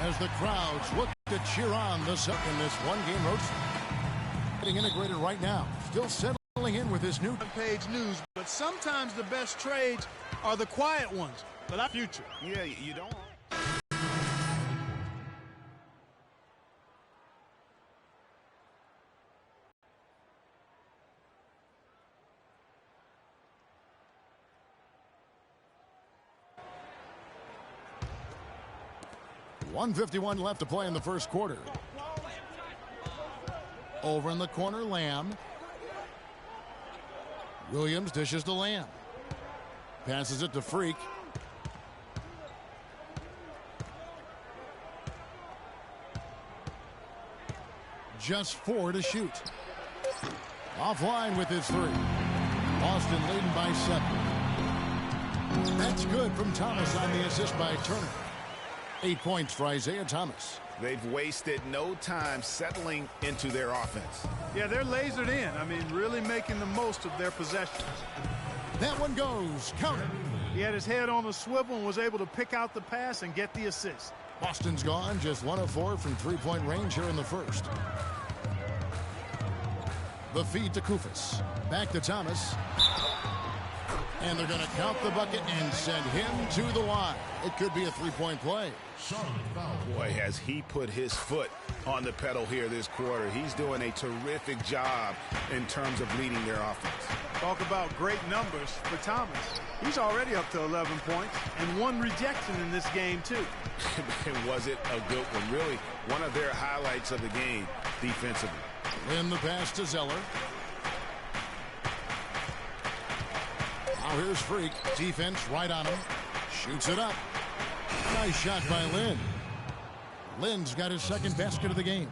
as the crowds look to cheer on the Celtics in this one-game road trip. Getting integrated right now. Still settling in with this new page news, but sometimes the best trades are the quiet ones. But our future. Yeah, you don't. .151 left to play in the first quarter. Over in the corner, Lamb. Williams dishes to Lamb. Passes it to Freak. Just 4 to shoot. Offline with his 3. Boston leading by 7. That's good from Thomas on the assist by Turner. 8 points for Isaiah Thomas. They've wasted no time settling into their offense. Yeah, they're lasered in. I mean, really making the most of their possessions. That one goes. Count it. He had his head on a swivel and was able to pick out the pass and get the assist. Boston's gone just 1 of 4 from three-point range here in the first. The feed to Kufis. Back to Thomas. And they're going to count the bucket and send him to the line. It could be a three-point play. Boy, has he put his foot on the pedal here this quarter. He's doing a terrific job in terms of leading their offense. Talk about great numbers for Thomas. He's already up to 11 points and 1 rejection in this game, too. And was it a good one? Really, one of their highlights of the game defensively. In the pass to Zeller. Now here's Freak. Defense right on him. Shoots it up. Nice shot by Lynn. Lynn's got his second basket of the game.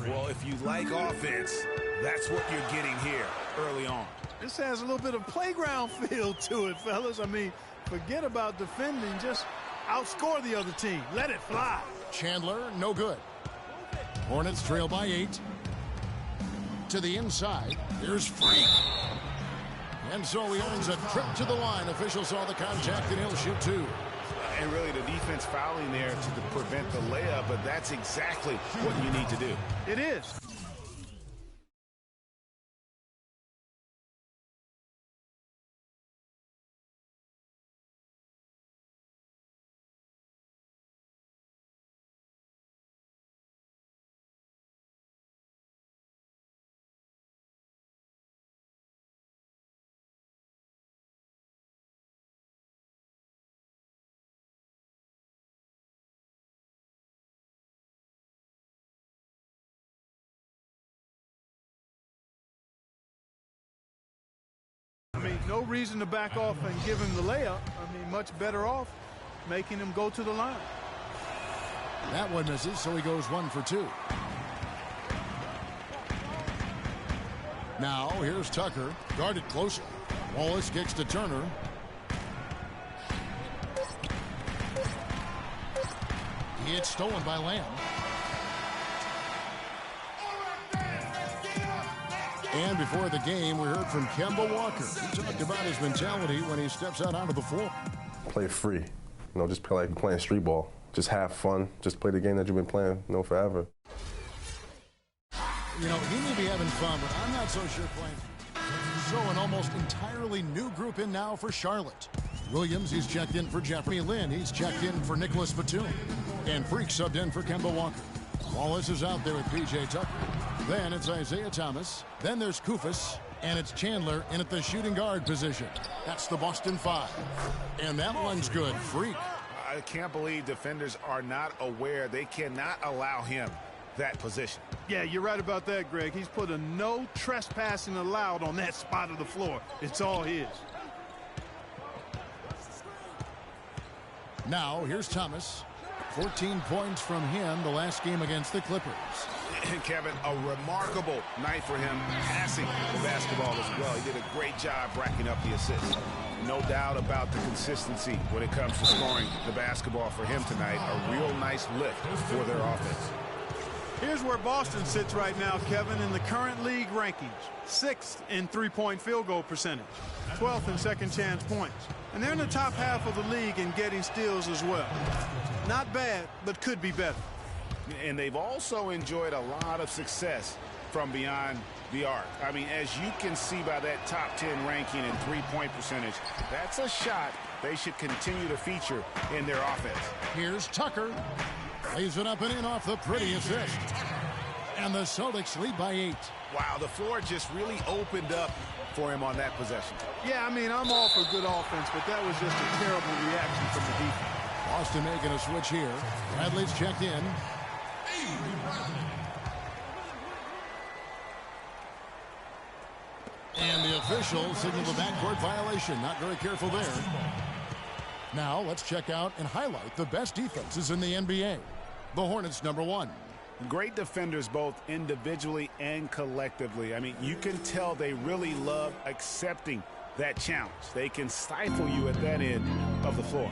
Well, if you like offense, that's what you're getting here early on. This has a little bit of playground feel to it, fellas. I mean, forget about defending. Just outscore the other team. Let it fly. Chandler, no good. Hornets trail by 8. To the inside. Here's Freak. And so he earns a trip to the line. Officials saw the contact, and he'll shoot 2. And really the defense fouling there to prevent the layup, but that's exactly what you need to do. It is. I mean, no reason to back off and give him the layup. I mean, much better off making him go to the line. That one misses, so he goes 1 for 2. Now, here's Tucker. Guarded closely. Wallace kicks to Turner. It's stolen by Lamb. And before the game, we heard from Kemba Walker. He talked about his mentality when he steps out onto the floor. Play free. Just play like you're playing street ball. Just have fun. Just play the game that you've been playing, forever. He may be having fun, but I'm not so sure playing. So an almost entirely new group in now for Charlotte. Williams, he's checked in for Jeffrey Lynn. He's checked in for Nicholas Batum. And Freak subbed in for Kemba Walker. Wallace is out there with P.J. Tucker. Then it's Isaiah Thomas. Then there's Kufis. And it's Chandler in at the shooting guard position. That's the Boston 5. And that one's good. Freak. I can't believe defenders are not aware. They cannot allow him that position. Yeah, you're right about that, Greg. He's put a no trespassing allowed on that spot of the floor. It's all his. Now, here's Thomas. 14 points from him the last game against the Clippers. And Kevin, a remarkable night for him passing the basketball as well. He did a great job racking up the assists. No doubt about the consistency when it comes to scoring the basketball for him tonight. A real nice lift for their offense. Here's where Boston sits right now, Kevin, in the current league rankings. 6th in three-point field goal percentage. 12th in second chance points. And they're in the top half of the league in getting steals as well. Not bad, but could be better. And they've also enjoyed a lot of success from beyond the arc. I mean, as you can see by that top 10 ranking and three-point percentage, that's a shot they should continue to feature in their offense. Here's Tucker. Lays it up and in off the pretty assist. And the Celtics lead by 8. Wow, the floor just really opened up for him on that possession. Yeah, I mean, I'm all for good offense, but that was just a terrible reaction from the defense. Boston making a switch here. Bradley's checked in. And the official signaled a backcourt violation. Not very careful there. Now let's check out and highlight the best defenses in the NBA. The Hornets #1. Great defenders both individually and collectively. I mean, you can tell they really love accepting that challenge. They can stifle you at that end of the floor.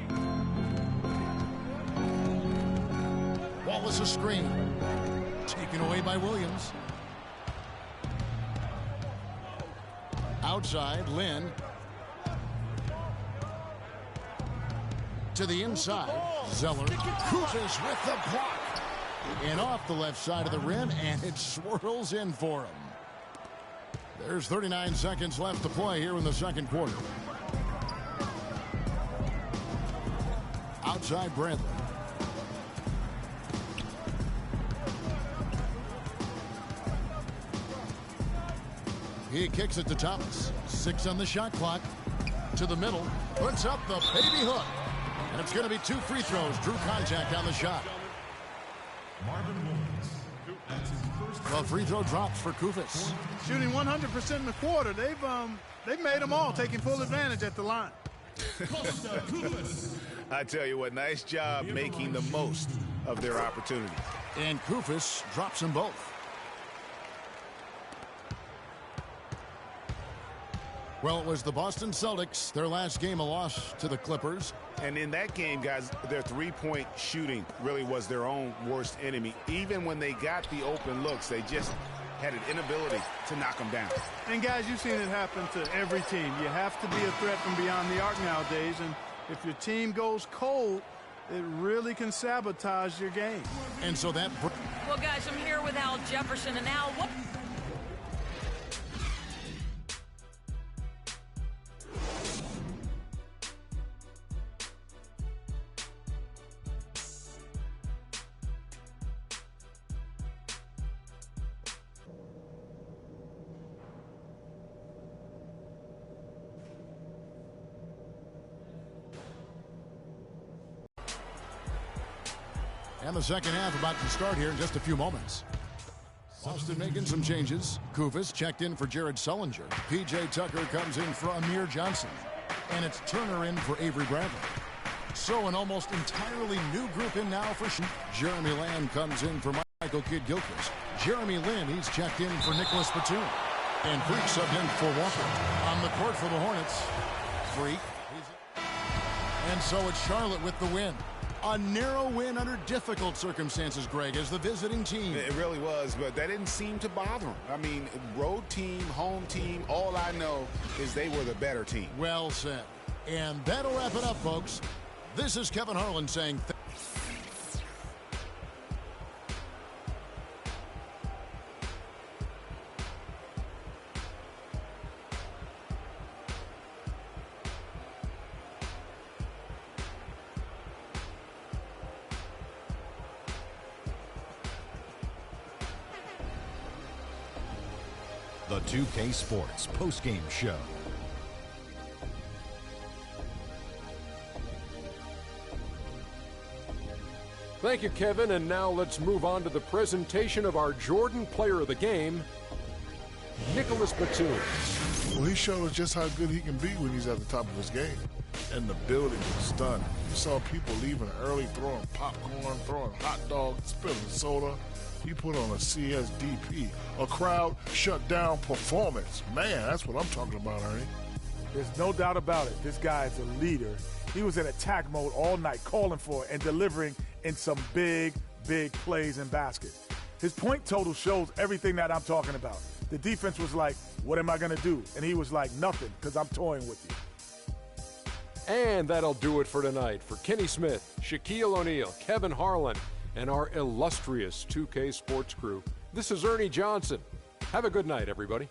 Wallace's screen. Taken away by Williams. Outside, Lynn. To the inside, Zeller. Kuzis with the block. And off the left side of the rim, and it swirls in for him. There's 39 seconds left to play here in the second quarter. Outside, Bradley. He kicks it to Thomas. 6 on the shot clock. To the middle. Puts up the baby hook. And it's going to be 2 free throws. Drew contact on the shot. Well, free throw drops for Kufis. Shooting 100% in the quarter. They've made them all, taking full advantage at the line. I tell you what, nice job making the most of their opportunity. And Kufis drops them both. Well, it was the Boston Celtics, their last game, a loss to the Clippers. And in that game, guys, their three-point shooting really was their own worst enemy. Even when they got the open looks, they just had an inability to knock them down. And, guys, you've seen it happen to every team. You have to be a threat from beyond the arc nowadays, and if your team goes cold, it really can sabotage your game. And so that... Well, guys, I'm here with Al Jefferson, and now what... And the second half about to start here in just a few moments. Boston making some changes. Kufis checked in for Jared Sullinger. P.J. Tucker comes in for Amir Johnson. And it's Turner in for Avery Bradley. So an almost entirely new group in now for Jeremy Lamb comes in for Michael Kidd-Gilchrist. Jeremy Lin, he's checked in for Nicholas Batum. And Freak subbed in for Walker. On the court for the Hornets, Freak. And so it's Charlotte with the win. A narrow win under difficult circumstances, Greg, as the visiting team. It really was, but that didn't seem to bother them. I mean, road team, home team, all I know is they were the better team. Well said. And that'll wrap it up, folks. This is Kevin Harlan saying... The 2K Sports postgame show. Thank you, Kevin, and now let's move on to the presentation of our Jordan Player of the Game, Nicholas Batum. Well, he showed us just how good he can be when he's at the top of his game. And the building was stunned. You saw people leaving early, throwing popcorn, throwing hot dogs, spilling soda. He put on a CSDP, a crowd shut down performance. Man, that's what I'm talking about, Ernie. There's no doubt about it. This guy is a leader. He was in attack mode all night, calling for it and delivering in some big, big plays and baskets. His point total shows everything that I'm talking about. The defense was like, what am I going to do? And he was like, nothing, because I'm toying with you. And that'll do it for tonight. For Kenny Smith, Shaquille O'Neal, Kevin Harlan, and our illustrious 2K Sports crew. This is Ernie Johnson. Have a good night, everybody.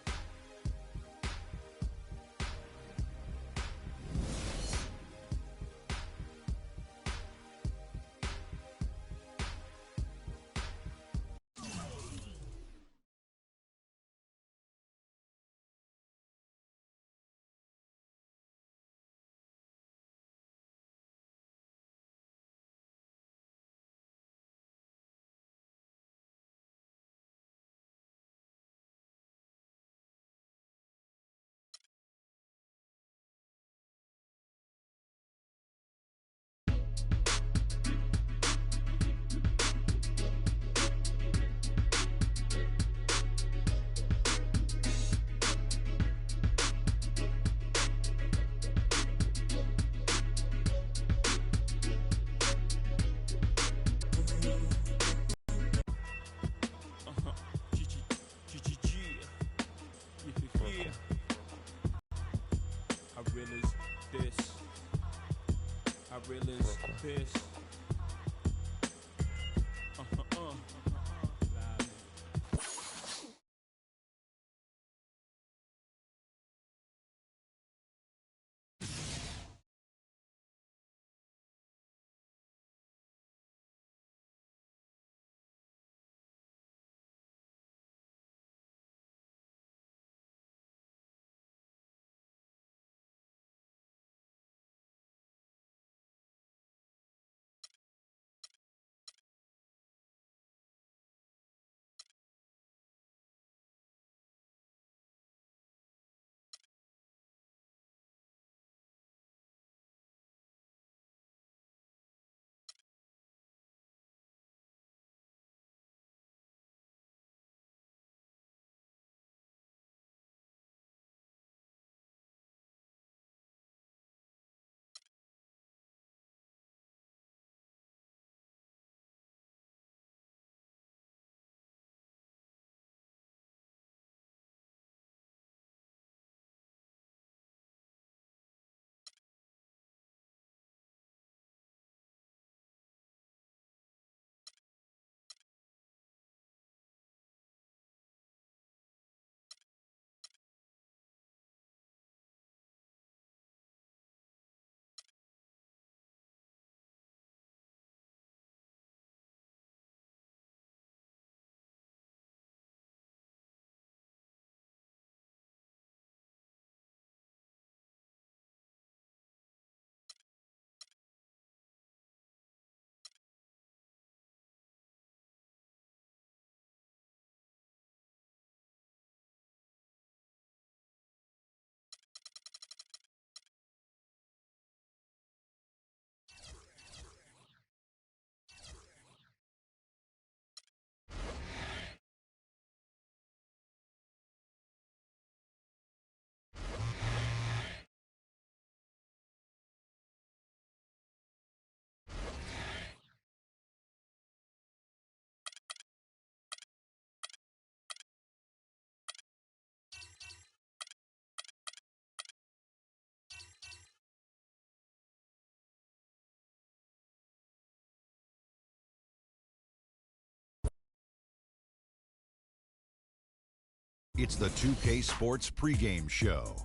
It's the 2K Sports pregame show.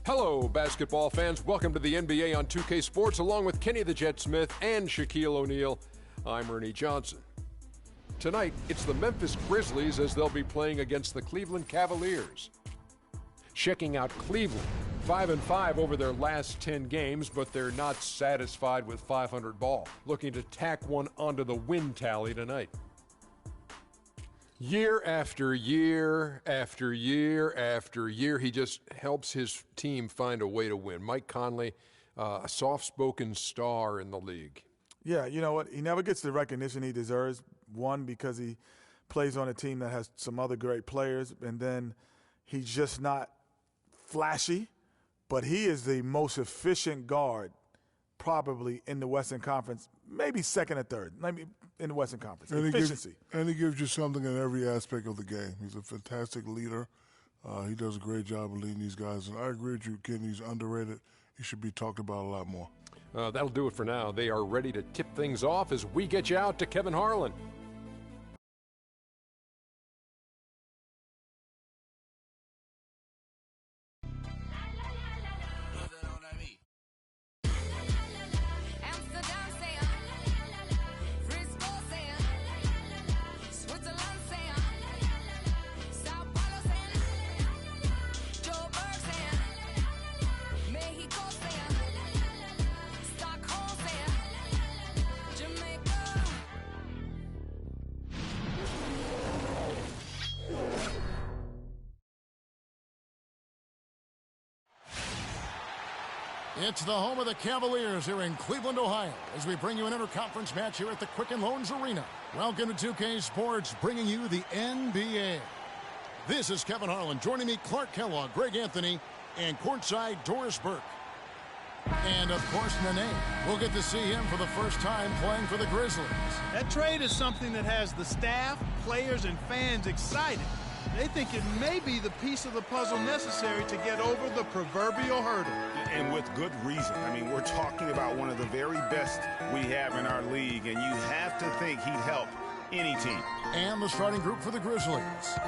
Hello, basketball fans. Welcome to the NBA on 2K Sports, along with Kenny the Jet Smith and Shaquille O'Neal. I'm Ernie Johnson. Tonight, it's the Memphis Grizzlies as they'll be playing against the Cleveland Cavaliers. Checking out Cleveland, 5-5 over their last 10 games, but they're not satisfied with 500 ball. Looking to tack one onto the win tally tonight. Year after year after year after year, he just helps his team find a way to win. Mike Conley, a soft-spoken star in the league. Yeah, you know what? He never gets the recognition he deserves. One, because he plays on a team that has some other great players, and then he's just not flashy, but he is the most efficient guard probably in the Western Conference, maybe second or third, maybe in the Western Conference. And Efficiency. He gives you something in every aspect of the game. He's a fantastic leader. He does a great job of leading these guys. And I agree with you, Ken. He's underrated. He should be talked about a lot more. That'll do it for now. They are ready to tip things off as we get you out to Kevin Harlan. It's the home of the Cavaliers here in Cleveland, Ohio, as we bring you an interconference match here at the Quicken Loans Arena. Welcome to 2K Sports, bringing you the NBA. This is Kevin Harlan. Joining me, Clark Kellogg, Greg Anthony, and courtside Doris Burke. And, of course, Nene. We'll get to see him for the first time playing for the Grizzlies. That trade is something that has the staff, players, and fans excited. They think it may be the piece of the puzzle necessary to get over the proverbial hurdle. And with good reason. I mean, we're talking about one of the very best we have in our league, and you have to think he'd help any team. And the starting group for the Grizzlies.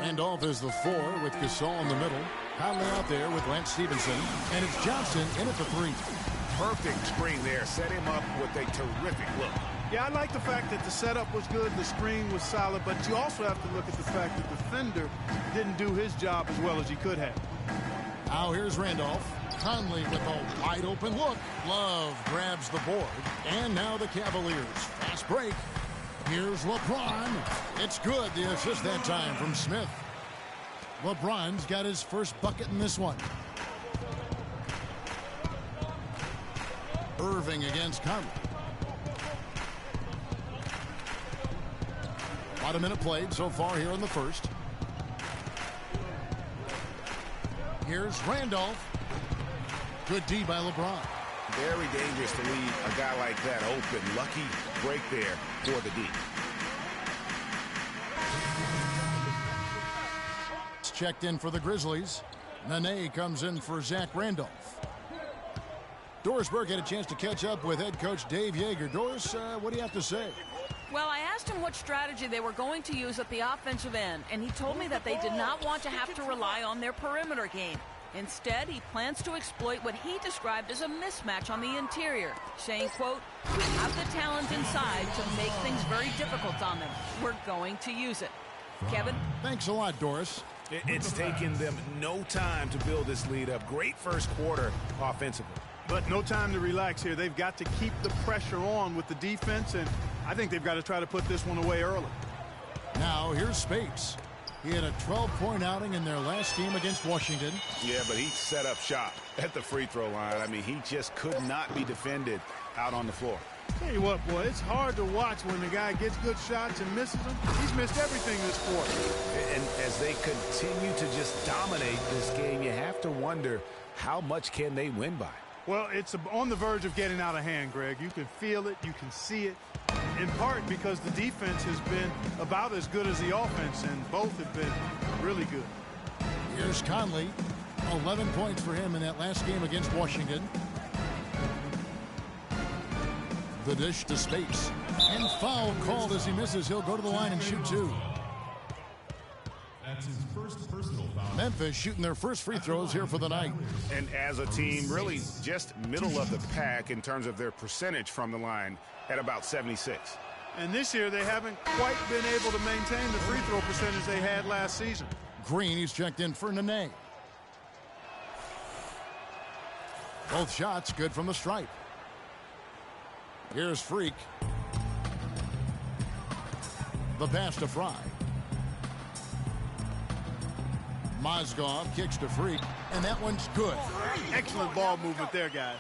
Randolph is the 4 with Gasol in the middle. Conley out there with Lance Stevenson. And it's Johnson in at the 3. Perfect screen there. Set him up with a terrific look. Yeah, I like the fact that the setup was good, the screen was solid, but you also have to look at the fact that the defender didn't do his job as well as he could have. Now here's Randolph. Conley with a wide open look. Love grabs the board. And now the Cavaliers. Fast break. Here's LeBron. It's good. The assist that time from Smith. LeBron's got his first bucket in this one. Irving against Conley. About a minute played so far here in the first. Here's Randolph. Good D by LeBron. Very dangerous to leave a guy like that open. Lucky break there for the D. It's checked in for the Grizzlies. Nene comes in for Zach Randolph. Doris Burke had a chance to catch up with head coach Dave Yeager. Doris, what do you have to say? Well, I asked him what strategy they were going to use at the offensive end, and he told me that they did not want to have to rely on their perimeter game. Instead, he plans to exploit what he described as a mismatch on the interior, saying, quote, "We have the talent inside to make things very difficult on them. We're going to use it." Kevin? Thanks a lot, Doris. It's taken them no time to build this lead up. Great first quarter offensively. But no time to relax here. They've got to keep the pressure on with the defense, and I think they've got to try to put this one away early. Now here's Spates. He had a 12-point outing in their last game against Washington. Yeah, but he set up shop at the free throw line. I mean, he just could not be defended out on the floor. Tell you what, boy, it's hard to watch when the guy gets good shots and misses them. He's missed everything this quarter. And as they continue to just dominate this game, you have to wonder, how much can they win by? Well, it's on the verge of getting out of hand, Greg. You can feel it. You can see it. In part because the defense has been about as good as the offense, and both have been really good. Here's Conley. 11 points for him in that last game against Washington. The dish to Spates. And foul called as he misses. He'll go to the line and shoot 2. That's his first personal foul. Memphis shooting their first free throws here for the night. And as a team, really just middle of the pack in terms of their percentage from the line at about 76. And this year they haven't quite been able to maintain the free throw percentage they had last season. Green, he's checked in for Nene. Both shots good from the stripe. Here's Freak. The pass to Fry. Mozgov kicks to Freak, and that one's good. Excellent ball movement there, guys.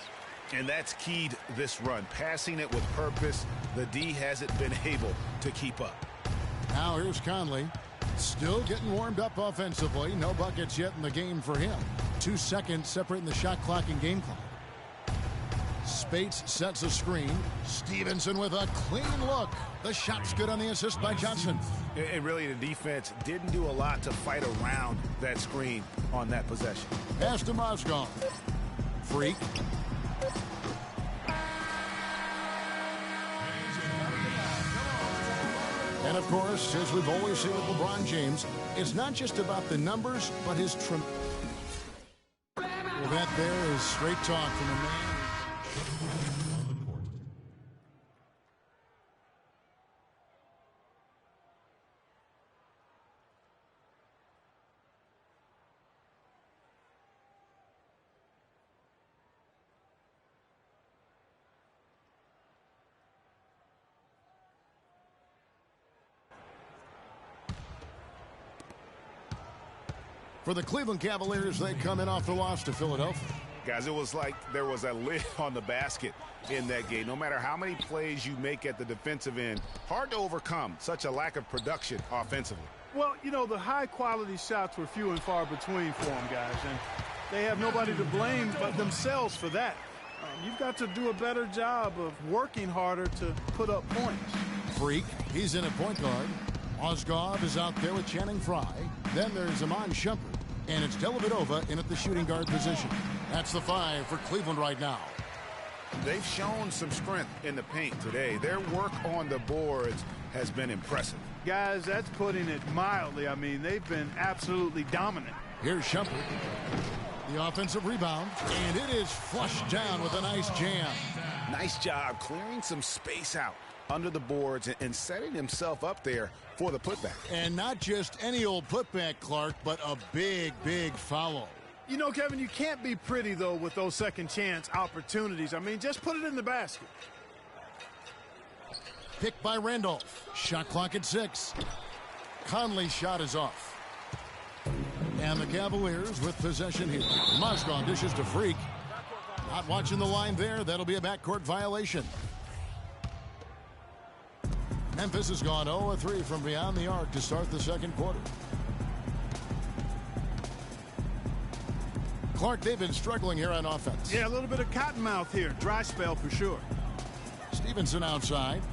And that's keyed this run. Passing it with purpose. The D hasn't been able to keep up. Now here's Conley. Still getting warmed up offensively. No buckets yet in the game for him. 2 seconds separating the shot clock and game clock. Spates sets a screen. Stevenson with a clean look. The shot's good on the assist by Johnson. And really, the defense didn't do a lot to fight around that screen on that possession. Pass to Mozgov. Freak. And, of course, as we've always seen with LeBron James, it's not just about the numbers, but his Well, that there is straight talk from a man. For the Cleveland Cavaliers, they come in off the loss to Philadelphia. Guys, it was like there was a lid on the basket in that game. No matter how many plays you make at the defensive end, hard to overcome such a lack of production offensively. Well, you know, the high-quality shots were few and far between for them, guys, and they have nobody to blame but themselves for that. You've got to do a better job of working harder to put up points. Freak, he's in at point guard. Mozgov is out there with Channing Frye. Then there's Iman Shumpert. And it's Dellavedova in at the shooting guard position. That's the 5 for Cleveland right now. They've shown some strength in the paint today. Their work on the boards has been impressive. Guys, that's putting it mildly. I mean, they've been absolutely dominant. Here's Shumpert. The offensive rebound. And it is flushed down with a nice jam. Nice job clearing some space out under the boards and setting himself up there for the putback. And not just any old putback, Clark, but a big, big foul. You know, Kevin, you can't be pretty, though, with those second chance opportunities. I mean, just put it in the basket. Picked by Randolph. Shot clock at 6. Conley's shot is off. And the Cavaliers with possession here. Mozgov dishes to Freak. Not watching the line there. That'll be a backcourt violation. Memphis has gone 0-3 from beyond the arc to start the second quarter. Clark, they've been struggling here on offense. Yeah, a little bit of cottonmouth here. Dry spell for sure. Stevenson outside.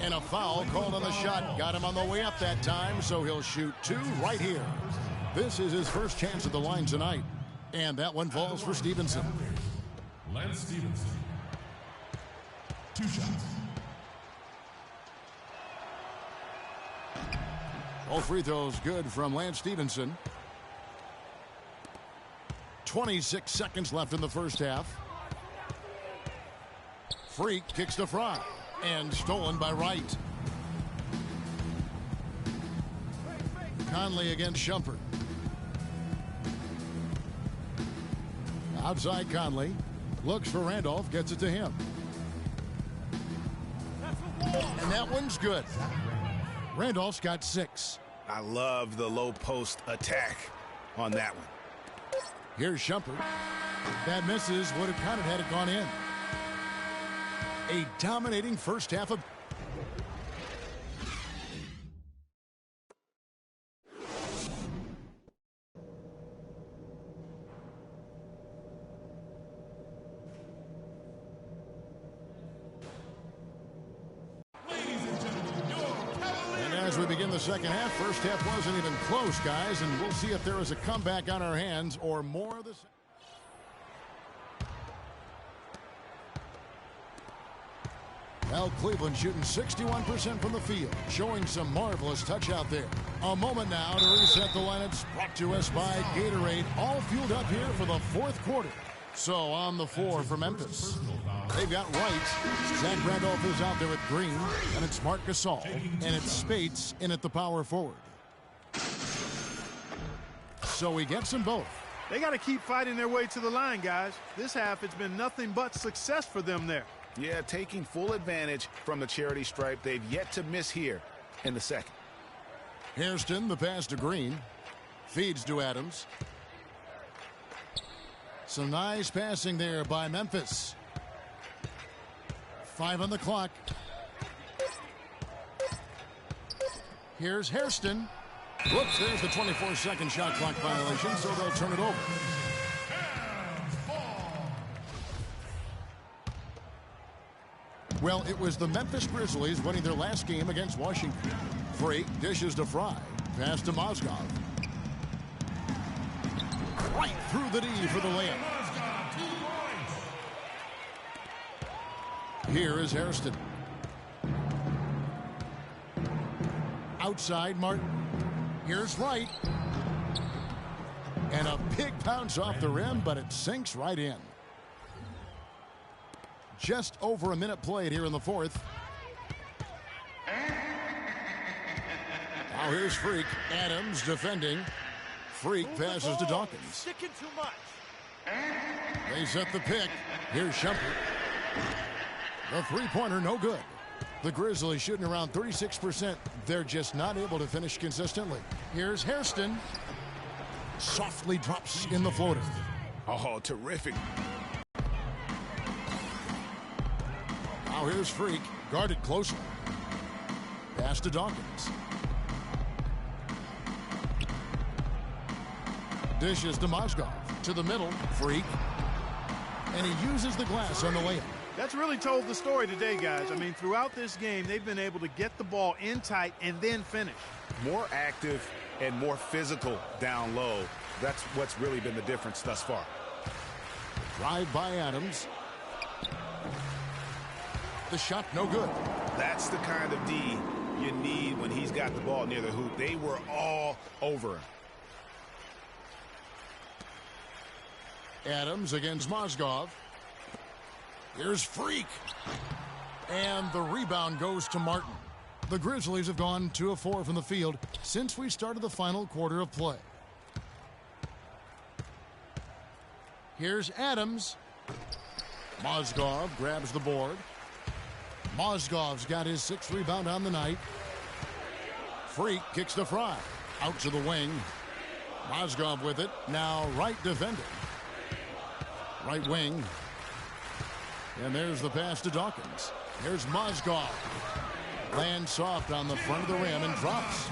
And a foul called on the shot. Got him on the way up that time, so he'll shoot 2 right here. This is his first chance at the line tonight. And that one falls for Stevenson. Lance Stevenson. 2 shots. All free throws good from Lance Stevenson. 26 seconds left in the first half. Freak kicks to Frye. And stolen by Wright. Conley against Shumpert. Outside Conley. Looks for Randolph. Gets it to him. And that one's good. Randolph's got 6. I love the low post attack on that one. Here's Shumpert. That misses. Would have counted had it gone in. A dominating first half of... As we begin the second half, first half wasn't even close, guys, and we'll see if there is a comeback on our hands or more of the... Well, Cleveland shooting 61% from the field, showing some marvelous touch out there. A moment now to reset the lineups, brought to us by Gatorade, all fueled up here for the fourth quarter. So on the floor for Memphis, they've got Wright. Zach Randolph is out there with Green, and it's Marc Gasol, and it's Spates in at the power forward. So he gets them both. They got to keep fighting their way to the line, guys. This half, it's been nothing but success for them there. Yeah, taking full advantage from the charity stripe. They've yet to miss here in the second. Hairston, the pass to Green. Feeds to Adams. Some nice passing there by Memphis. 5 on the clock. Here's Hairston. Whoops, there's the 24-second shot clock violation, so they'll turn it over. Well, it was the Memphis Grizzlies winning their last game against Washington. Freak dishes to Frye. Pass to Mozgov. Right through the D for the layup. Here is Hairston. Outside Martin. Here's Wright. And a big bounce off the rim, but it sinks right in. Just over a minute played here in the fourth. Now here's Freak. Adams defending. Freak passes to Dawkins. Sticking too much. They set the pick. Here's Shumpert. The three-pointer, no good. The Grizzlies shooting around 36%. They're just not able to finish consistently. Here's Hairston. Softly drops in the floater. Oh, terrific. Now here's Freak. Guarded closely. Pass to Dawkins. Dishes to Mozgov. To the middle. Freak. And he uses the glass on the layup. That's really told the story today, guys. I mean, throughout this game, they've been able to get the ball in tight and then finish. More active and more physical down low. That's what's really been the difference thus far. Drive by Adams. The shot, no good. That's the kind of D you need when he's got the ball near the hoop. They were all over him. Adams against Mozgov. Here's Freak. And the rebound goes to Martin. The Grizzlies have gone 2 of 4 from the field since we started the final quarter of play. Here's Adams. Mozgov grabs the board. Mozgov's got his 6th rebound on the night. Freak kicks to Fry. Out to the wing. Mozgov with it. Now Wright defending. Right wing. And there's the pass to Dawkins. Here's Mozgov. Lands soft on the front of the rim and drops.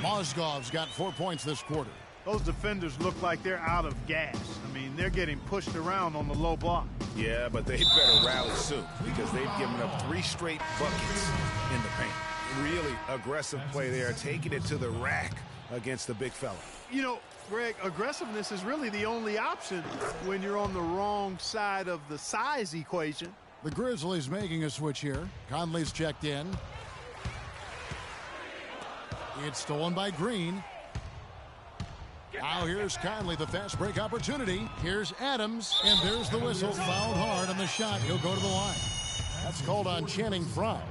Mozgov's got 4 points this quarter. Those defenders look like they're out of gas. I mean, they're getting pushed around on the low block. Yeah, but they better rally soon because they've given up 3 straight buckets in the paint. Really aggressive play there, taking it to the rack against the big fella. You know, Greg, aggressiveness is really the only option when you're on the wrong side of the size equation. The Grizzlies making a switch here. Conley's checked in. It's stolen by Green. Now here's Conley, the fast break opportunity. Here's Adams, and there's the whistle. Fouled hard on the shot. He'll go to the line. That's called on Channing Frye.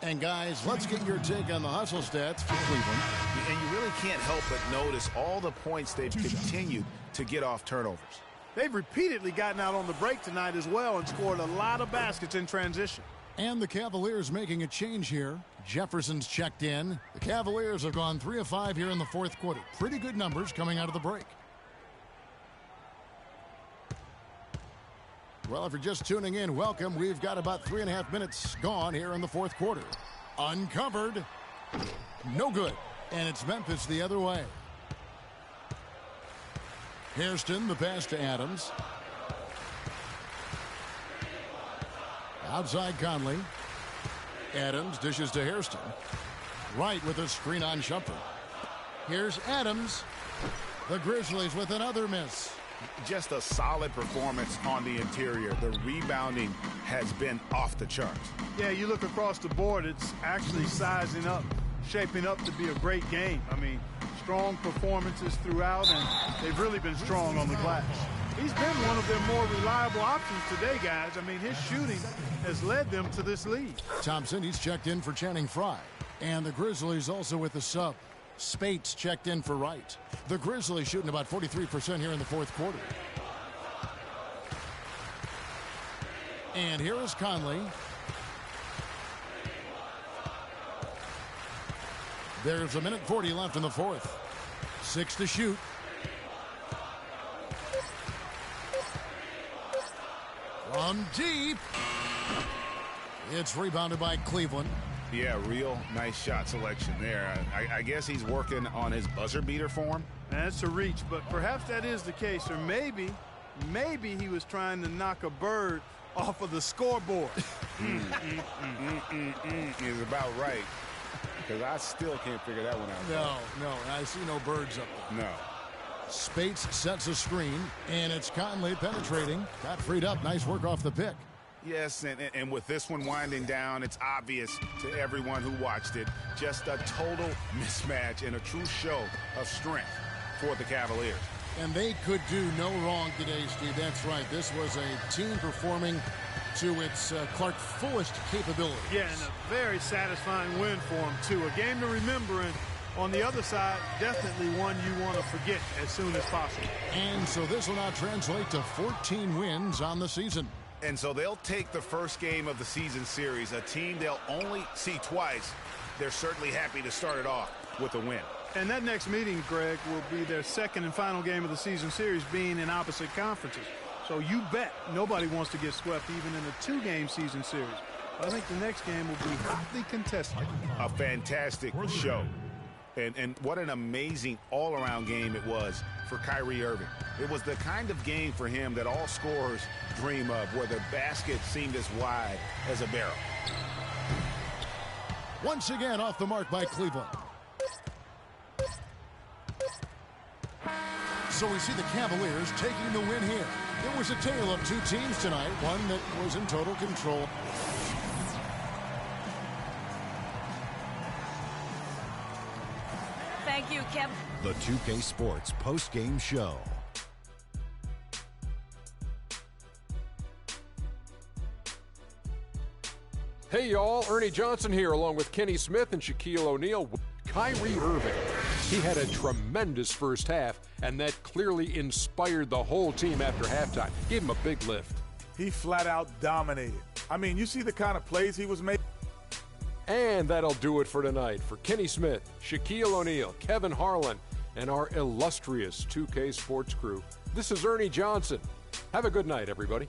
And guys, let's get your take on the hustle stats for Cleveland. And you really can't help but notice all the points they've continued to get off turnovers. They've repeatedly gotten out on the break tonight as well and scored a lot of baskets in transition. And the Cavaliers making a change here. Jefferson's checked in. The Cavaliers have gone 3 of 5 here in the fourth quarter. Pretty good numbers coming out of the break. Well, if you're just tuning in, welcome. We've got about 3.5 minutes gone here in the fourth quarter. Uncovered. No good. And it's Memphis the other way. Hairston, the pass to Adams. Outside Conley. Adams dishes to Hairston. Wright with a screen on Shumpert. Here's Adams. The Grizzlies with another miss. Just a solid performance on the interior. The rebounding has been off the charts. Yeah, you look across the board, it's actually sizing up, shaping up to be a great game. I mean, strong performances throughout, and they've really been strong on the glass. He's been one of their more reliable options today, guys. I mean, his shooting has led them to this lead. Thompson, he's checked in for Channing Frye. And the Grizzlies also with the sub. Spates checked in for Wright. The Grizzlies shooting about 43% here in the fourth quarter. And here is Conley. There's 1:40 left in the fourth. 6 to shoot. From deep. It's rebounded by Cleveland. Yeah, real nice shot selection there. I guess he's working on his buzzer beater form. That's a reach, but perhaps that is the case. Or maybe he was trying to knock a bird off of the scoreboard. Is about right. Because I still can't figure that one out. No, I see no birds up there. No. Spates sets a screen, and it's Conley penetrating. Got freed up. Nice work off the pick. Yes, and with this one winding down, it's obvious to everyone who watched it, just a total mismatch and a true show of strength for the Cavaliers. And they could do no wrong today, Steve. That's right. This was a team performing to its Clark fullest capabilities. Yeah, and a very satisfying win for them, too. A game to remember, and on the other side, definitely one you want to forget as soon as possible. And so this will now translate to 14 wins on the season. And so they'll take the first game of the season series, a team they'll only see twice. They're certainly happy to start it off with a win. And that next meeting, Greg, will be their second and final game of the season series, being in opposite conferences. So you bet nobody wants to get swept even in a two-game season series. But I think the next game will be hotly contested. A fantastic show. And what an amazing all-around game it was for Kyrie Irving. It was the kind of game for him that all scorers dream of, where the basket seemed as wide as a barrel. Once again off the mark by Cleveland. So we see the Cavaliers taking the win here. It was a tale of two teams tonight, one that was in total control. Thank you, Kev. The 2K Sports post-game show. Hey, y'all. Ernie Johnson here, along with Kenny Smith and Shaquille O'Neal. Kyrie Irving. He had a tremendous first half, and that clearly inspired the whole team after halftime. Gave him a big lift. He flat out dominated. I mean, you see the kind of plays he was making. And that'll do it for tonight. For Kenny Smith, Shaquille O'Neal, Kevin Harlan, and our illustrious 2K Sports crew, this is Ernie Johnson. Have a good night, everybody.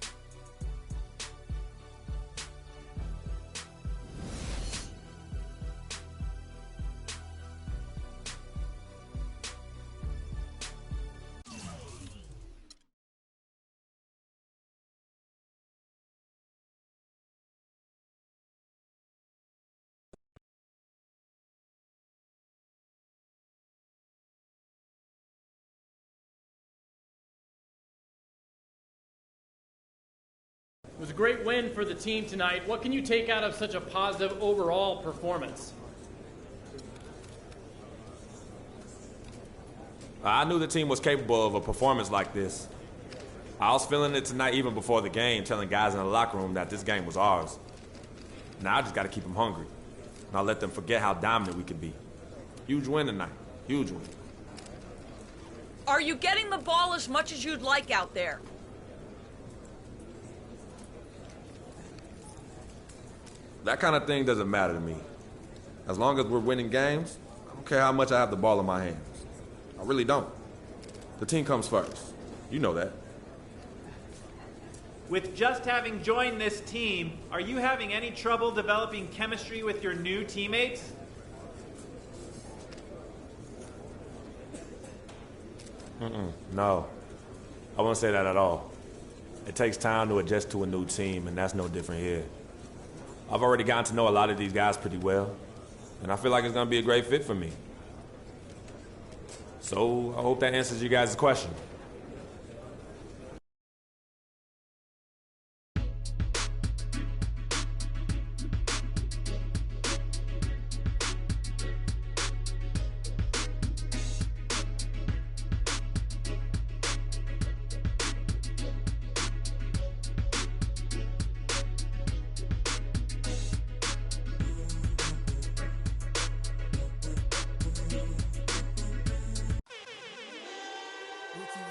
It was a great win for the team tonight. What can you take out of such a positive overall performance? I knew the team was capable of a performance like this. I was feeling it tonight even before the game, telling guys in the locker room that this game was ours. Now I just got to keep them hungry. Not let them forget how dominant we can be. Huge win tonight. Huge win. Are you getting the ball as much as you'd like out there? That kind of thing doesn't matter to me. As long as we're winning games, I don't care how much I have the ball in my hands. I really don't. The team comes first. You know that. With just having joined this team, are you having any trouble developing chemistry with your new teammates? No. I won't say that at all. It takes time to adjust to a new team, and that's no different here. I've already gotten to know a lot of these guys pretty well, and I feel like it's going to be a great fit for me. So I hope that answers you guys' question. What you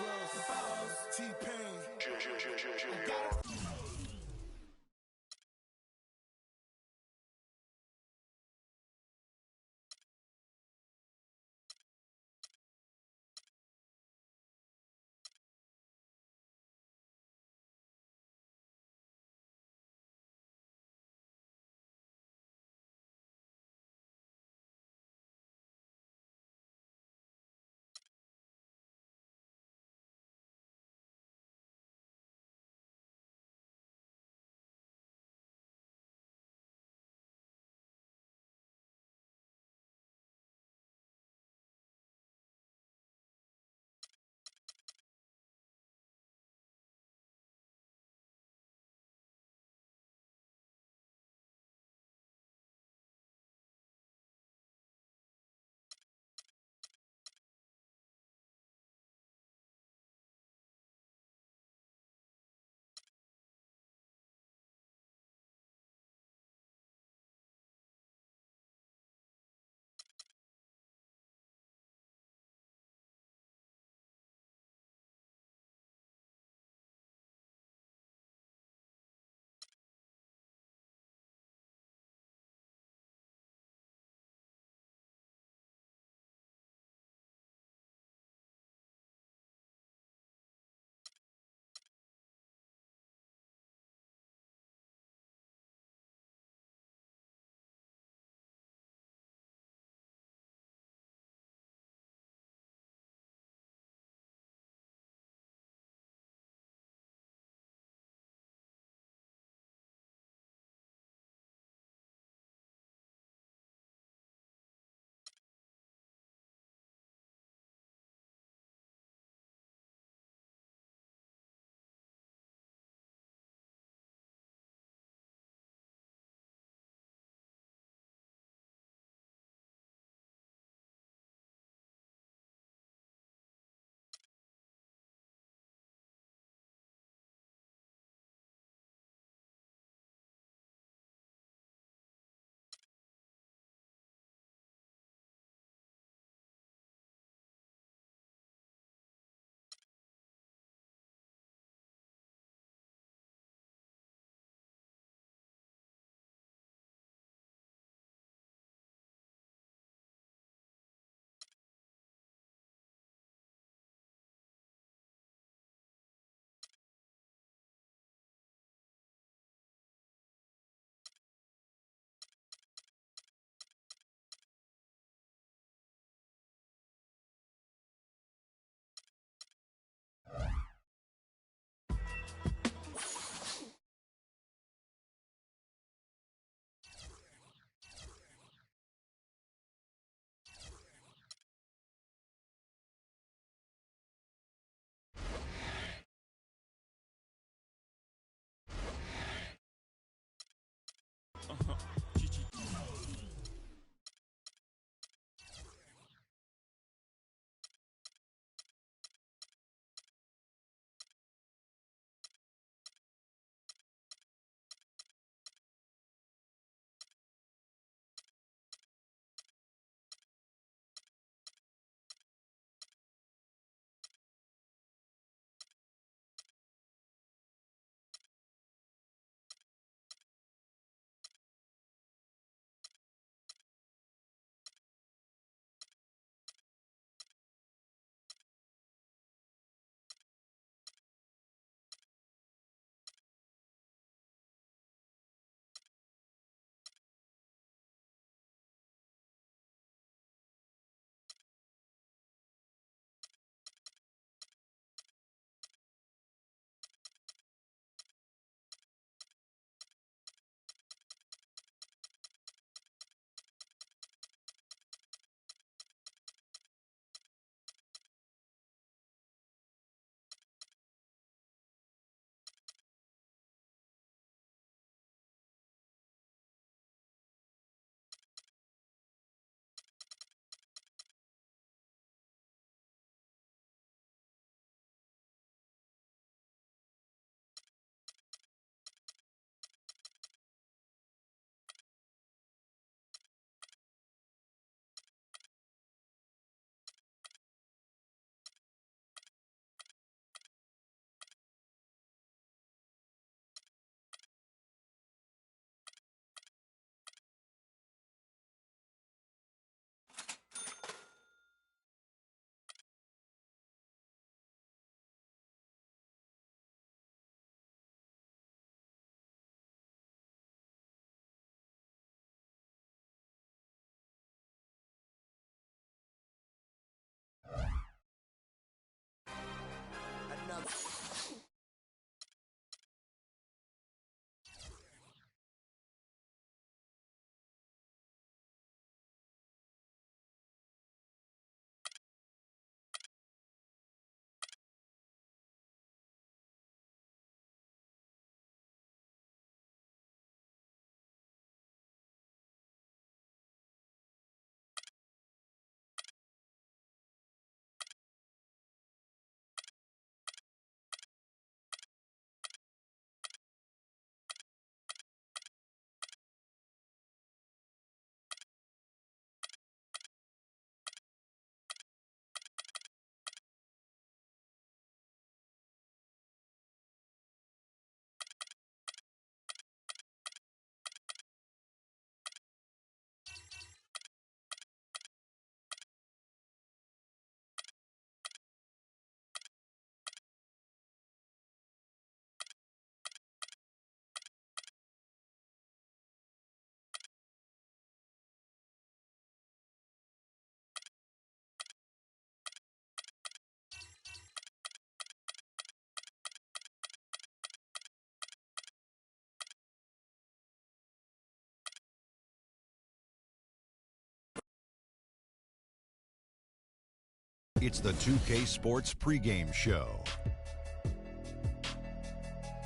It's the 2K Sports pregame show.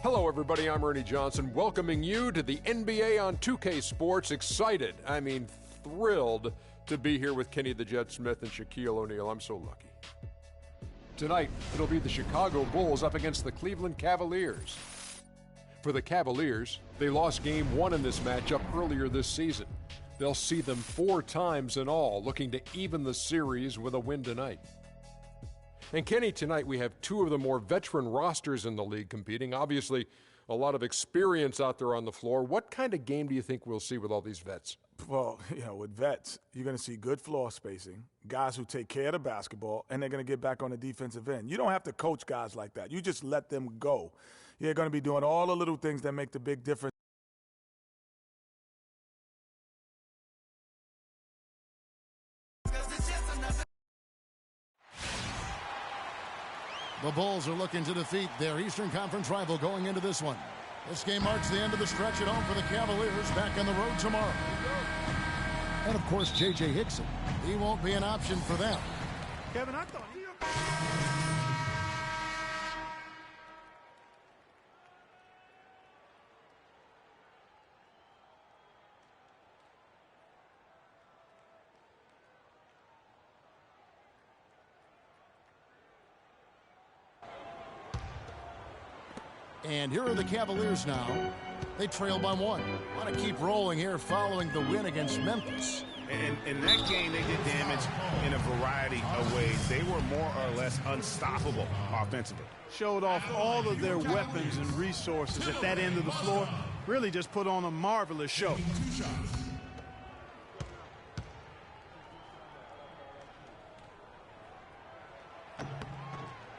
Hello, everybody. I'm Ernie Johnson, welcoming you to the NBA on 2K Sports. Excited, thrilled to be here with Kenny the Jet Smith and Shaquille O'Neal. I'm so lucky. Tonight, it'll be the Chicago Bulls up against the Cleveland Cavaliers. For the Cavaliers, they lost Game 1 in this matchup earlier this season. They'll see them 4 times in all, looking to even the series with a win tonight. And Kenny, tonight we have 2 of the more veteran rosters in the league competing. Obviously, a lot of experience out there on the floor. What kind of game do you think we'll see with all these vets? Well, with vets, you're going to see good floor spacing, guys who take care of the basketball, and they're going to get back on the defensive end. You don't have to coach guys like that. You just let them go. You're going to be doing all the little things that make the big difference. The Bulls are looking to defeat their Eastern Conference rival going into this one. This game marks the end of the stretch at home for the Cavaliers, back on the road tomorrow. And, of course, J.J. Hickson. He won't be an option for them. Kevin, I thought And here are the Cavaliers now. They trail by 1. Want to keep rolling here following the win against Memphis. And in that game, they did damage in a variety of ways. They were more or less unstoppable offensively. Showed off all of their weapons and resources at that end of the floor. Really just put on a marvelous show.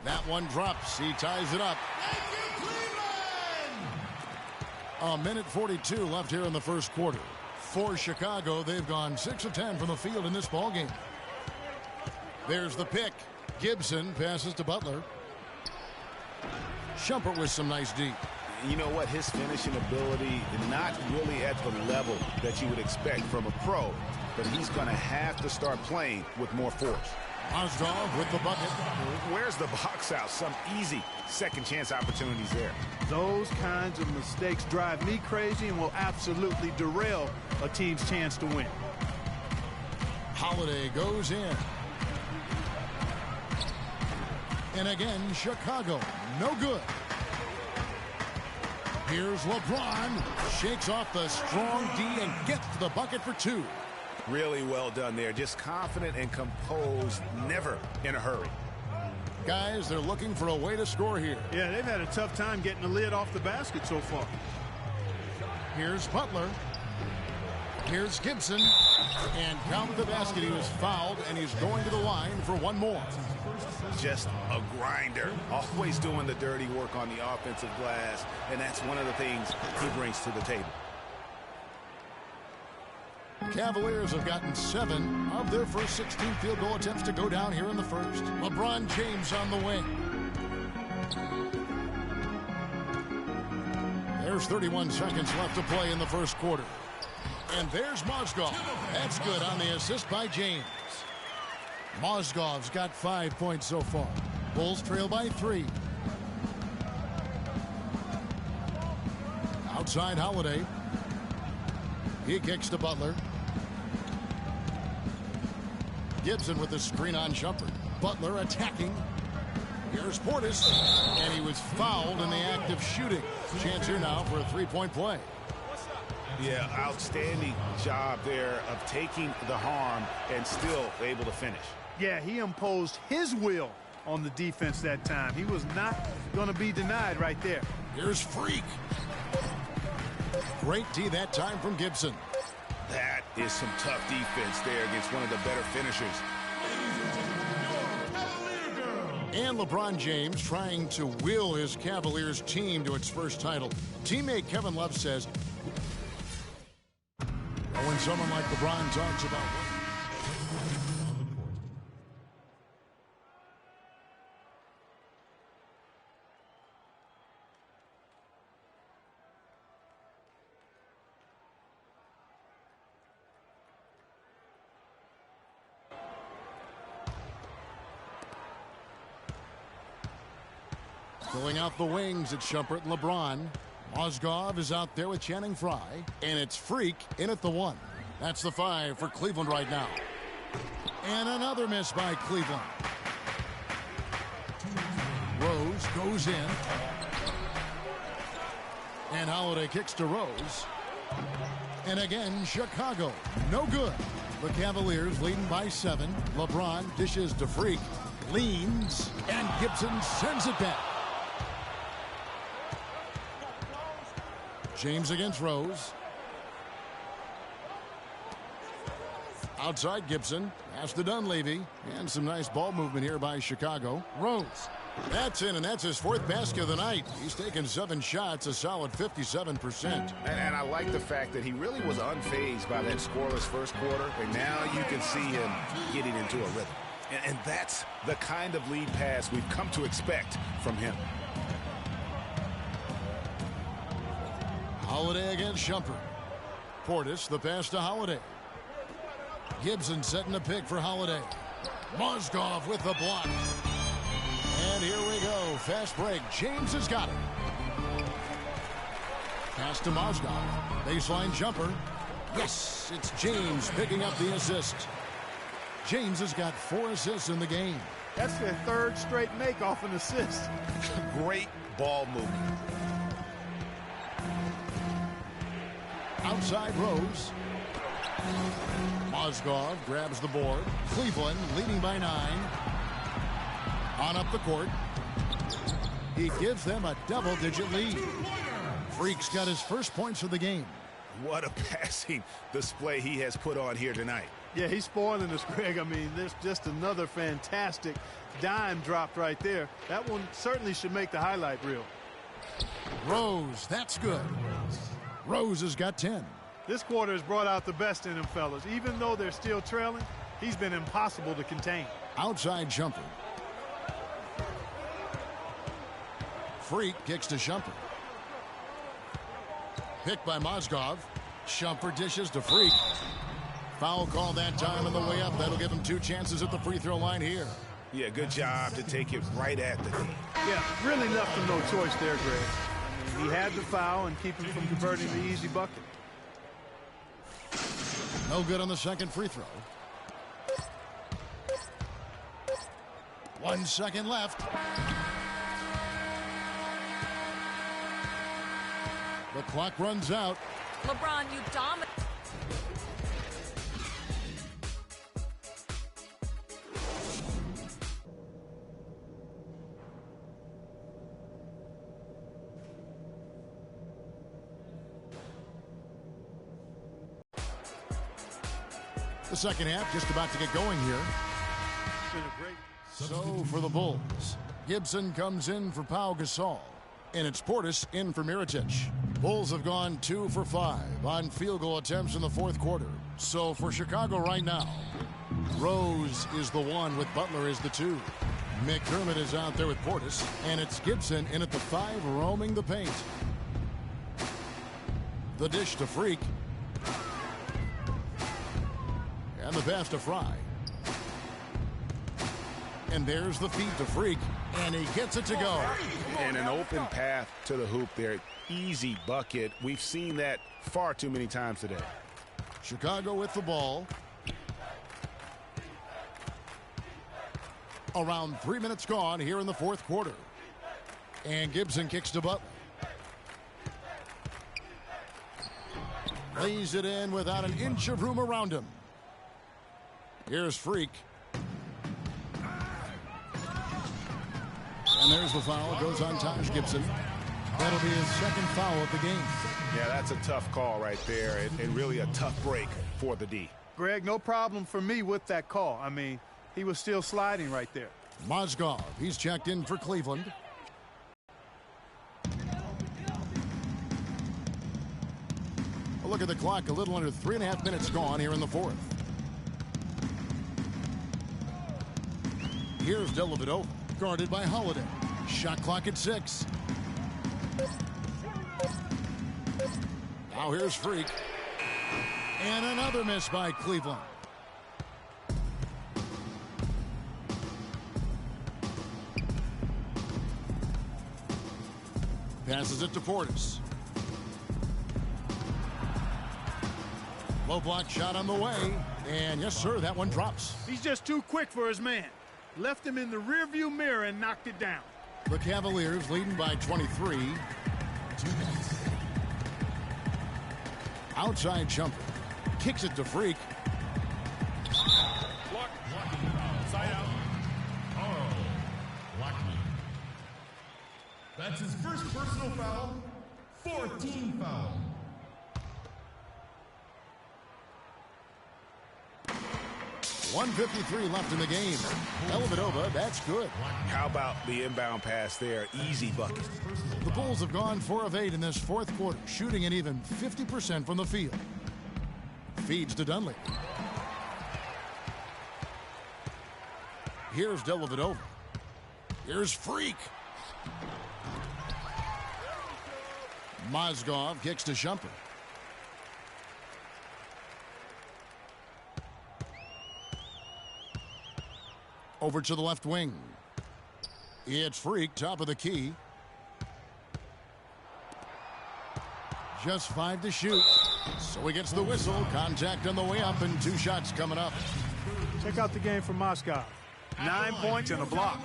That one drops. He ties it up. A minute 42 left here in the first quarter. For Chicago, they've gone 6 of 10 from the field in this ballgame. There's the pick. Gibson passes to Butler. Shumpert with some nice D. You know what? His finishing ability is not really at the level that you would expect from a pro, but he's going to have to start playing with more force. Mozgov with the bucket. Where's the box out? Some easy second chance opportunities there. Those kinds of mistakes drive me crazy and will absolutely derail a team's chance to win. Holiday goes in. And again, Chicago, no good. Here's LeBron, shakes off the strong D and gets to the bucket for 2. Really well done there. Just confident and composed, never in a hurry. Guys, they're looking for a way to score here. Yeah, they've had a tough time getting the lid off the basket so far. Here's Butler. Here's Gibson. And count the basket. He was fouled, and he's going to the line for one more. Just a grinder. Always doing the dirty work on the offensive glass, and that's one of the things he brings to the table. Cavaliers have gotten 7 of their first 16 field goal attempts to go down here in the first. LeBron James on the wing. There's 31 seconds left to play in the first quarter. And there's Mozgov. That's good on the assist by James. Mozgov's got 5 points so far. Bulls trail by 3. Outside Holiday. He kicks to Butler. Gibson with the screen on Shumpert. Butler attacking. Here's Portis. And he was fouled in the act of shooting. Chance here now for a three-point play. Yeah, outstanding job there of taking the harm and still able to finish. Yeah, he imposed his will on the defense that time. He was not going to be denied right there. Here's Freak. Great D that time from Gibson. That is some tough defense there against one of the better finishers. And LeBron James trying to will his Cavaliers team to its first title. Teammate Kevin Love says, when someone like LeBron talks about going out the wings at Shumpert and LeBron. Mozgov is out there with Channing Frye. And it's Freak in at the 1. That's the 5 for Cleveland right now. And another miss by Cleveland. Rose goes in. And Holiday kicks to Rose. And again, Chicago, no good. The Cavaliers leading by 7. LeBron dishes to Freak. Leans. And Gibson sends it back. James against Rose. Outside Gibson. Pass to Dunleavy. And some nice ball movement here by Chicago. Rose. That's in, and that's his 4th basket of the night. He's taken 7 shots, a solid 57%. And I like the fact that he really was unfazed by that scoreless first quarter. And now you can see him getting into a rhythm. And that's the kind of lead pass we've come to expect from him. Holiday against Shumpert. Portis, the pass to Holiday. Gibson setting the pick for Holiday. Mozgov with the block. And here we go. Fast break. James has got it. Pass to Mozgov. Baseline jumper. Yes, it's James picking up the assist. James has got 4 assists in the game. That's their 3rd straight make off an assist. Great ball movement. Outside Rose. Mozgov grabs the board. Cleveland leading by 9. On up the court. He gives them a double-digit lead. Freak's got his first points of the game. What a passing display he has put on here tonight. Yeah, he's spoiling us, Greg. I mean, there's just another fantastic dime dropped right there. That one certainly should make the highlight reel. Rose, that's good. Rose has got 10. This quarter has brought out the best in him, fellas. Even though they're still trailing, he's been impossible to contain. Outside jumper. Freak kicks to Shumpert. Picked by Mozgov. Shumpert dishes to Freak. Foul call that time on the way up. That'll give him 2 chances at the free throw line here. Yeah, good job to take it right at the knee. Yeah, really left him no choice there, Greg. I mean, he had the foul and keep him from converting the easy bucket. No good on the second free throw. 1 second left. The clock runs out. LeBron, you dominate. The second half just about to get going here. So for the Bulls, Gibson comes in for Pau Gasol. And it's Portis in for Mirotic. Bulls have gone 2 for 5 on field goal attempts in the fourth quarter. So for Chicago right now, Rose is the 1 with Butler as the 2. McDermott is out there with Portis. And it's Gibson in at the 5 roaming the paint. The dish to Freak. And the pass to Fry. And there's the feed to Freak. And he gets it to go. And an open path to the hoop there. Easy bucket. We've seen that far too many times today. Chicago with the ball. Around 3 minutes gone here in the fourth quarter. And Gibson kicks to Butler. Lays it in without an inch of room around him. Here's Freak. And there's the foul. It goes on Taj Gibson. That'll be his second foul of the game. Yeah, that's a tough call right there, and really a tough break for the D. Greg, no problem for me with that call. I mean, he was still sliding right there. Mozgov, he's checked in for Cleveland. A look at the clock, a little under 3.5 minutes gone here in the fourth. Here's Dellavedova, guarded by Holiday. Shot clock at 6. Now here's Freak. And another miss by Cleveland. Passes it to Portis. Low block shot on the way. And yes, sir, that one drops. He's just too quick for his man. Left him in the rearview mirror and knocked it down. The Cavaliers leading by 23. Outside jumper. Kicks it to Freak. Block. Side out. Oh, Lockman. That's his first personal foul. 14 foul. .153 left in the game. Dellavedova, that's good. How about the inbound pass there? Easy bucket. The Bulls have gone 4 of 8 in this fourth quarter, shooting an even 50% from the field. Feeds to Dunleavy. Here's Dellavedova. Here's Freak. Mozgov kicks to Shumpert. Over to the left wing. It's Freak, top of the key. Just 5 to shoot. So he gets the whistle. Contact on the way up and 2 shots coming up. Check out the game from Moscow. 9 points and a block.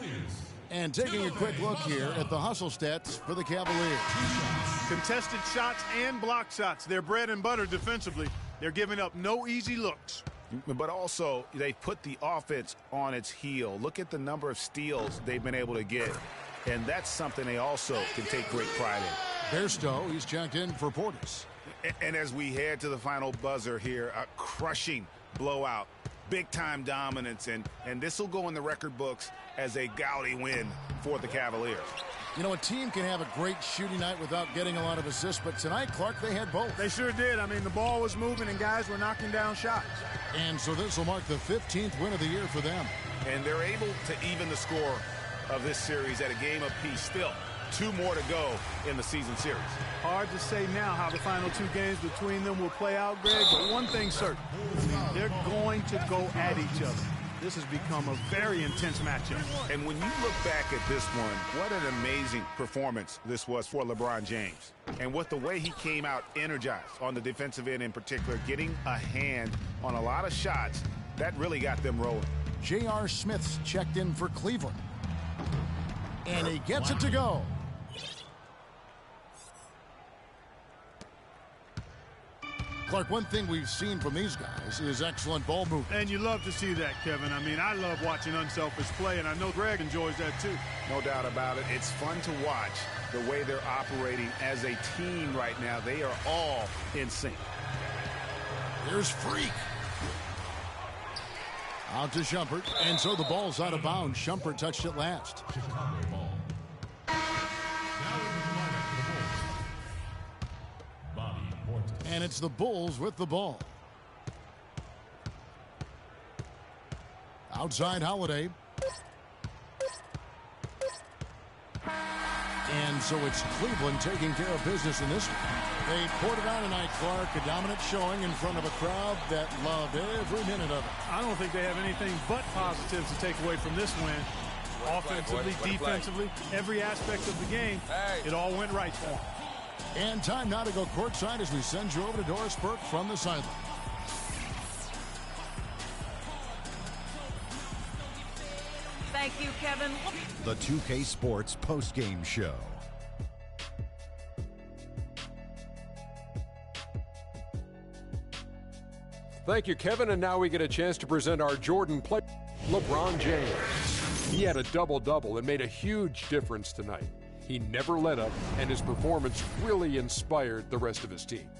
And taking a quick look here at the hustle stats for the Cavaliers. Contested shots and block shots. They're bread and butter defensively. They're giving up no easy looks. But also, they put the offense on its heel. Look at the number of steals they've been able to get. And that's something they also can take great pride in. Bairstow, he's checked in for Portis. And as we head to the final buzzer here, a crushing blowout. Big-time dominance, and this will go in the record books as a gaudy win for the Cavaliers. You know, a team can have a great shooting night without getting a lot of assists, but tonight, Clark, they had both. They sure did. I mean, the ball was moving and guys were knocking down shots. And so this will mark the 15th win of the year for them. And they're able to even the score of this series at a game apiece. Still, 2 more to go in the season series. Hard to say now how the final 2 games between them will play out, Greg, but one thing's certain. They're going to go at each other. This has become a very intense matchup. And when you look back at this one, what an amazing performance this was for LeBron James. And with the way he came out energized on the defensive end in particular, getting a hand on a lot of shots, that really got them rolling. J.R. Smith's checked in for Cleveland. And he gets it to go. Clark, one thing we've seen from these guys is excellent ball movement. And you love to see that, Kevin. I mean, I love watching unselfish play, and I know Greg enjoys that too. No doubt about it. It's fun to watch the way they're operating as a team right now. They are all in sync. Here's Freak. Out to Shumpert, and so the ball's out of bounds. Shumpert touched it last. And it's the Bulls with the ball. Outside Holiday. And so it's Cleveland taking care of business in this one. They poured it on tonight, Clark. A dominant showing in front of a crowd that loved every minute of it. I don't think they have anything but positives to take away from this win. Offensively, defensively, every aspect of the game, it all went right for them. And time now to go courtside as we send you over to Doris Burke from the sideline. Thank you, Kevin. The 2K Sports postgame show. Thank you, Kevin. And now we get a chance to present our Jordan play, LeBron James. He had a double-double and made a huge difference tonight. He never let up, and his performance really inspired the rest of his team.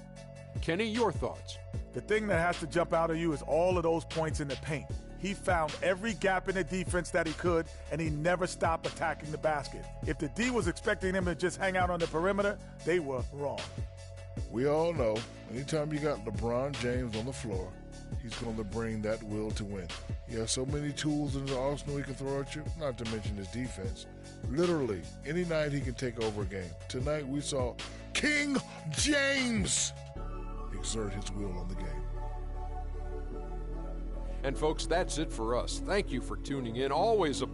Kenny, your thoughts? The thing that has to jump out of you is all of those points in the paint. He found every gap in the defense that he could, and he never stopped attacking the basket. If the D was expecting him to just hang out on the perimeter, they were wrong. We all know, anytime you got LeBron James on the floor, he's going to bring that will to win. He has so many tools in the arsenal he can throw at you, not to mention his defense. Literally, any night he can take over a game. Tonight we saw King James exert his will on the game. And folks, that's it for us. Thank you for tuning in. Always a